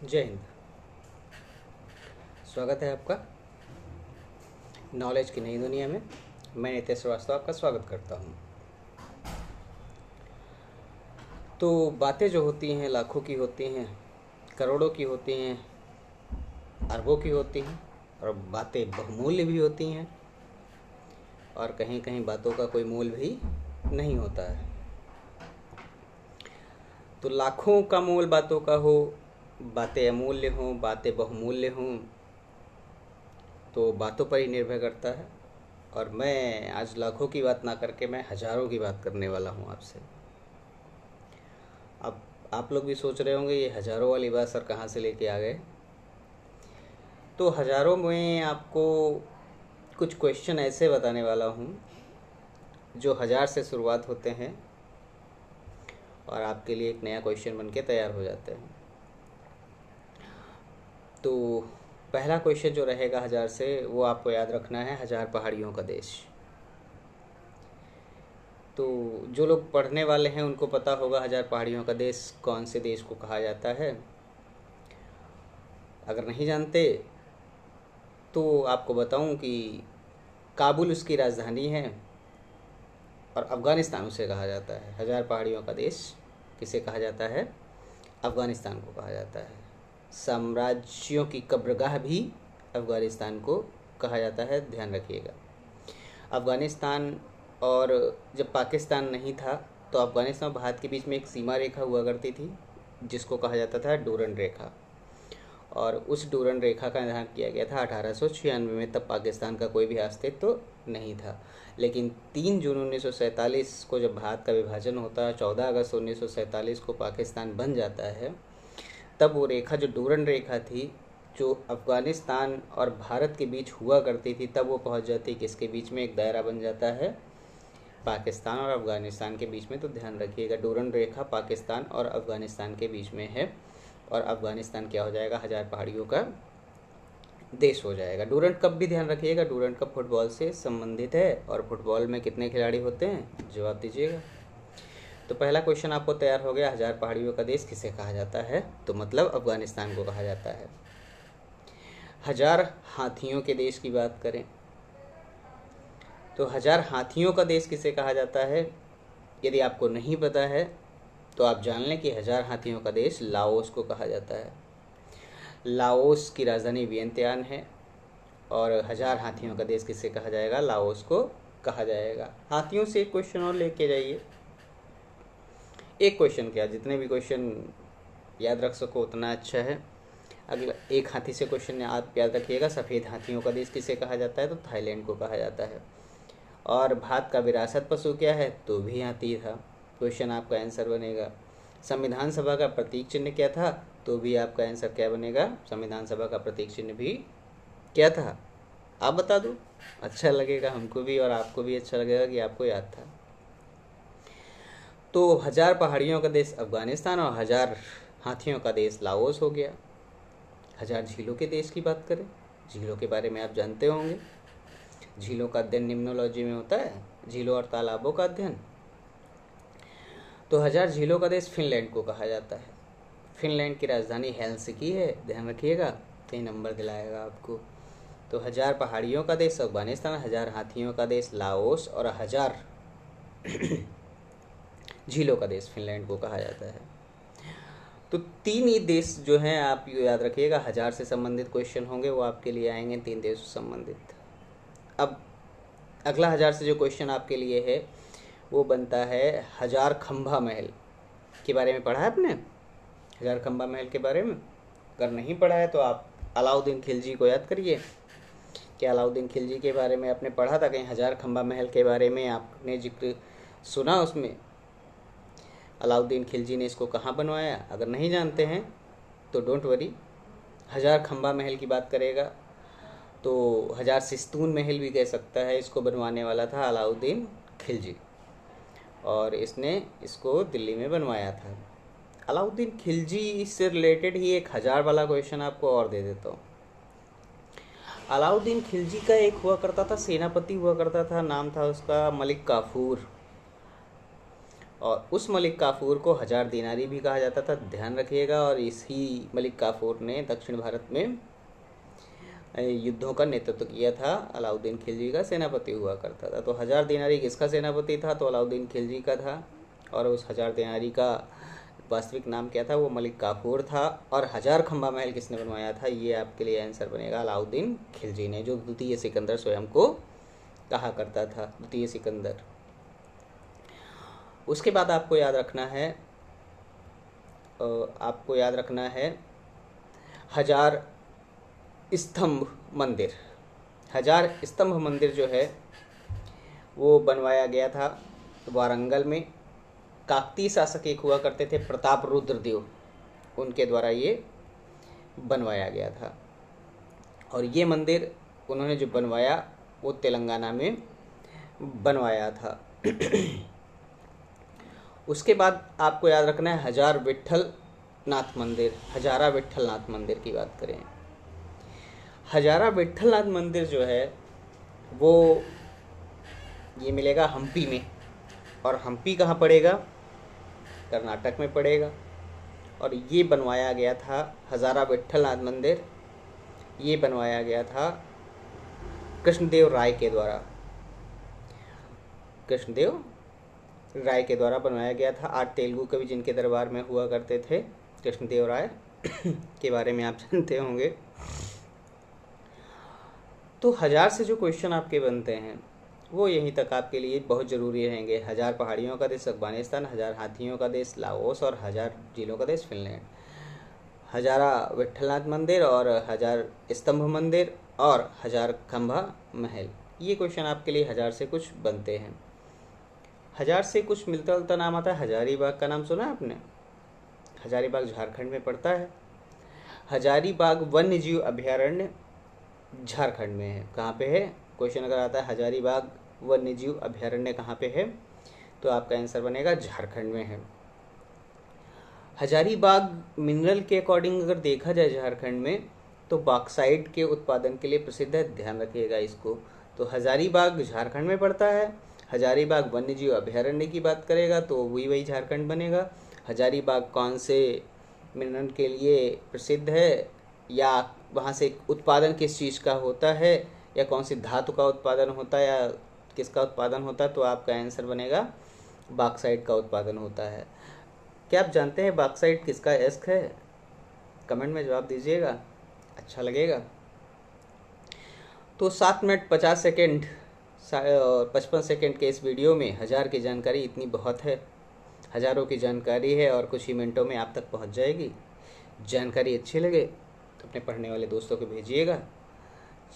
जय हिंद। स्वागत है आपका नॉलेज की नई दुनिया में। मैं नितेश श्रीवास्तव आपका स्वागत करता हूँ। तो बातें जो होती हैं लाखों की होती हैं, करोड़ों की होती हैं, अरबों की होती हैं, और बातें बहुमूल्य भी होती हैं, और कहीं कहीं बातों का कोई मूल भी नहीं होता है। तो लाखों का मूल बातों का हो, बातें अमूल्य हों, बातें बहुमूल्य हों, तो बातों पर ही निर्भर करता है। और मैं आज लाखों की बात ना करके मैं हज़ारों की बात करने वाला हूँ आपसे। अब आप लोग भी सोच रहे होंगे ये हज़ारों वाली बात सर कहाँ से लेके आ गए। तो हज़ारों में आपको कुछ क्वेश्चन ऐसे बताने वाला हूँ जो 1000 से शुरुआत होते हैं और आपके लिए एक नया क्वेश्चन बन के तैयार हो जाते हैं। तो पहला क्वेश्चन जो रहेगा 1000 से, वो आपको याद रखना है 1000 पहाड़ियों का देश। तो जो लोग पढ़ने वाले हैं उनको पता होगा 1000 पहाड़ियों का देश कौन से देश को कहा जाता है। अगर नहीं जानते तो आपको बताऊं कि काबुल उसकी राजधानी है और अफ़गानिस्तान उसे कहा जाता है। 1000 पहाड़ियों का देश किसे कहा जाता है? अफ़गानिस्तान को कहा जाता है। साम्राज्यों की कब्रगाह भी अफ़गानिस्तान को कहा जाता है, ध्यान रखिएगा। अफ़गानिस्तान और जब पाकिस्तान नहीं था तो अफ़गानिस्तान और भारत के बीच में एक सीमा रेखा हुआ करती थी जिसको कहा जाता था डूरन रेखा, और उस डूरन रेखा का निर्धारण किया गया था 1896 में। तब पाकिस्तान का कोई भी अस्तित्व तो नहीं था, लेकिन 3 जून 1947 को जब भारत का विभाजन होता है, 14 अगस्त 1947 को पाकिस्तान बन जाता है, तब वो रेखा जो डूरन रेखा थी, जो अफ़गानिस्तान और भारत के बीच हुआ करती थी, तब वो पहुंच जाती किसके बीच में? एक दायरा बन जाता है पाकिस्तान और अफ़गानिस्तान के बीच में। तो ध्यान रखिएगा, डूरन रेखा पाकिस्तान और अफ़गानिस्तान के बीच में है, और अफ़गानिस्तान क्या हो जाएगा? 1000 पहाड़ियों का देश हो जाएगा। डूरन कप भी ध्यान रखिएगा, डूरन कप फुटबॉल से संबंधित है, और फुटबॉल में कितने खिलाड़ी होते हैं? जवाब दीजिएगा। तो पहला क्वेश्चन आपको तैयार हो गया, 1000 पहाड़ियों का देश किसे कहा जाता है? तो मतलब अफ़गानिस्तान को कहा जाता है। 1000 हाथियों के देश की बात करें तो 1000 हाथियों का देश किसे कहा जाता है? यदि आपको नहीं पता है तो आप जान लें कि 1000 हाथियों का देश लाओस को कहा जाता है। लाओस की राजधानी वियंतियान है, और 1000 हाथियों का देश किसे कहा जाएगा? लाओस को कहा जाएगा। हाथियों से एक क्वेश्चन और लेके जाइए। एक क्वेश्चन क्या, जितने भी क्वेश्चन याद रख सको उतना अच्छा है। अगला एक हाथी से क्वेश्चन आप याद रखिएगा, सफ़ेद हाथियों का देश किसे कहा जाता है? तो थाईलैंड को कहा जाता है। और भारत का विरासत पशु क्या है? तो भी हाथी था। क्वेश्चन आपका आंसर बनेगा। संविधान सभा का प्रतीक चिन्ह क्या था? तो भी आपका आंसर क्या बनेगा? संविधान सभा का प्रतीक चिन्ह भी क्या था? आप बता दो, अच्छा लगेगा हमको भी और आपको भी अच्छा लगेगा कि आपको याद था। तो 1000 पहाड़ियों का देश अफ़गानिस्तान और 1000 हाथियों का देश लाओस हो गया। 1000 झीलों के देश की बात करें, झीलों के बारे में आप जानते होंगे। झीलों का अध्ययन निम्नोलॉजी में होता है, झीलों और तालाबों का अध्ययन। तो 1000 झीलों का देश फिनलैंड को कहा जाता है। फिनलैंड की राजधानी हेलसिंकी है, ध्यान रखिएगा, कई नंबर दिलाएगा आपको। तो 1000 पहाड़ियों का देश अफगानिस्तान, 1000 हाथियों का देश लाओस, और 1000 झीलों का देश फिनलैंड को कहा जाता है। तो 3 ही देश जो हैं आप याद रखिएगा, 1000 से संबंधित क्वेश्चन होंगे वो आपके लिए आएंगे, 3 देशों से संबंधित। अब अगला 1000 से जो क्वेश्चन आपके लिए है वो बनता है 1000 खंभा महल के बारे में। पढ़ा है आपने 1000 खंभा महल के बारे में? अगर नहीं पढ़ा है तो आप अलाउद्दीन खिलजी को याद करिए। क्या अलाउद्दीन खिलजी के बारे में आपने पढ़ा था कहीं? 1000 खंभा महल के बारे में आपने जिक्र सुना उसमें? अलाउद्दीन खिलजी ने इसको कहाँ बनवाया? अगर नहीं जानते हैं तो डोंट वरी, 1000 खंभा महल की बात करेगा तो 1000 सिस्तून महल भी कह सकता है, इसको बनवाने वाला था अलाउद्दीन खिलजी, और इसने इसको दिल्ली में बनवाया था। अलाउद्दीन खिलजी से रिलेटेड ही एक 1000 वाला क्वेश्चन आपको और दे देता हूँ। अलाउद्दीन खिलजी का एक हुआ करता था, सेनापति हुआ करता था, नाम था उसका मलिक काफूर। और उस मलिक काफूर को 1000 दिनारी भी कहा जाता था, ध्यान रखिएगा। और इसी मलिक काफूर ने दक्षिण भारत में युद्धों का नेतृत्व किया था, अलाउद्दीन खिलजी का सेनापति हुआ करता था। तो 1000 दिनारी किसका सेनापति था? तो अलाउद्दीन खिलजी का था। और उस 1000 दिनारी का वास्तविक नाम क्या था? वो मलिक काफूर था। और 1000 खंबा महल किसने बनवाया था? ये आपके लिए आंसर बनेगा अलाउद्दीन खिलजी ने, जो द्वितीय सिकंदर स्वयं को कहा करता था, द्वितीय सिकंदर। उसके बाद आपको याद रखना है 1000 स्तंभ मंदिर। 1000 स्तंभ मंदिर जो है वो बनवाया गया था वारंगल में। काकतीय शासक एक हुआ करते थे, प्रताप रुद्रदेव, उनके द्वारा ये बनवाया गया था। और ये मंदिर उन्होंने जो बनवाया वो तेलंगाना में बनवाया था। उसके बाद आपको याद रखना है 1000 विट्ठल नाथ मंदिर। हजारा विट्ठल नाथ मंदिर की बात करें, हजारा विट्ठल नाथ मंदिर जो है वो ये मिलेगा हम्पी में। और हम्पी कहाँ पड़ेगा? कर्नाटक में पड़ेगा। और ये बनवाया गया था हजारा विट्ठल नाथ मंदिर, ये बनवाया गया था कृष्णदेव राय के द्वारा। कृष्णदेव राय के द्वारा बनवाया गया था। 8 तेलुगु कवि जिनके दरबार में हुआ करते थे, कृष्णदेव राय के बारे में आप जानते होंगे। तो 1000 से जो क्वेश्चन आपके बनते हैं वो यहीं तक आपके लिए बहुत ज़रूरी रहेंगे। 1000 पहाड़ियों का देश अफगानिस्तान, 1000 हाथियों का देश लाओस और 1000 झीलों का देश फिनलैंड, हजारा विट्ठलनाथ मंदिर और 1000 स्तंभ मंदिर और 1000 खंभा महल। ये क्वेश्चन आपके लिए 1000 से कुछ बनते हैं। 1000 से कुछ मिलता जुलता नाम आता है। हजारीबाग का नाम सुना है आपने? हजारीबाग झारखंड में पड़ता है। हजारीबाग वन्य जीव अभयारण्य झारखंड में है। कहाँ पे है? क्वेश्चन अगर आता है हजारीबाग वन्य जीव अभयारण्य कहाँ पे है, तो आपका आंसर बनेगा झारखंड में है। हजारीबाग मिनरल के अकॉर्डिंग अगर देखा जाए झारखंड में तो बॉक्साइट के उत्पादन के लिए प्रसिद्ध है, ध्यान रखिएगा इसको। तो हजारीबाग झारखंड में पड़ता है। हजारीबाग वन्य जीव अभयारण्य की बात करेगा तो वही झारखंड बनेगा। हजारीबाग कौन से मिनरल के लिए प्रसिद्ध है, या वहाँ से उत्पादन किस चीज़ का होता है, या कौन सी धातु का उत्पादन होता है, या किसका उत्पादन होता है, तो आपका आंसर बनेगा बॉक्साइट का उत्पादन होता है। क्या आप जानते हैं बॉक्साइट किसका एस्क है? कमेंट में जवाब दीजिएगा, अच्छा लगेगा। तो 7 मिनट 50 सेकेंड 55 सेकेंड के इस वीडियो में 1000 की जानकारी इतनी बहुत है। हज़ारों की जानकारी है और कुछ ही मिनटों में आप तक पहुंच जाएगी। जानकारी अच्छी लगे तो अपने पढ़ने वाले दोस्तों को भेजिएगा।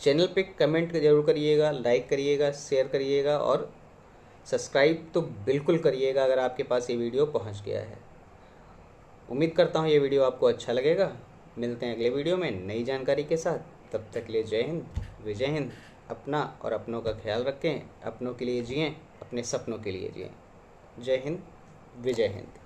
चैनल पे कमेंट जरूर करिएगा, लाइक करिएगा, शेयर करिएगा और सब्सक्राइब तो बिल्कुल करिएगा अगर आपके पास ये वीडियो पहुंच गया है। उम्मीद करता हूँ ये वीडियो आपको अच्छा लगेगा। मिलते हैं अगले वीडियो में नई जानकारी के साथ। तब तक के लिए जय हिंद, विजय हिंद। अपना और अपनों का ख्याल रखें, अपनों के लिए जिएं, अपने सपनों के लिए जिएं। जय हिंद, विजय हिंद।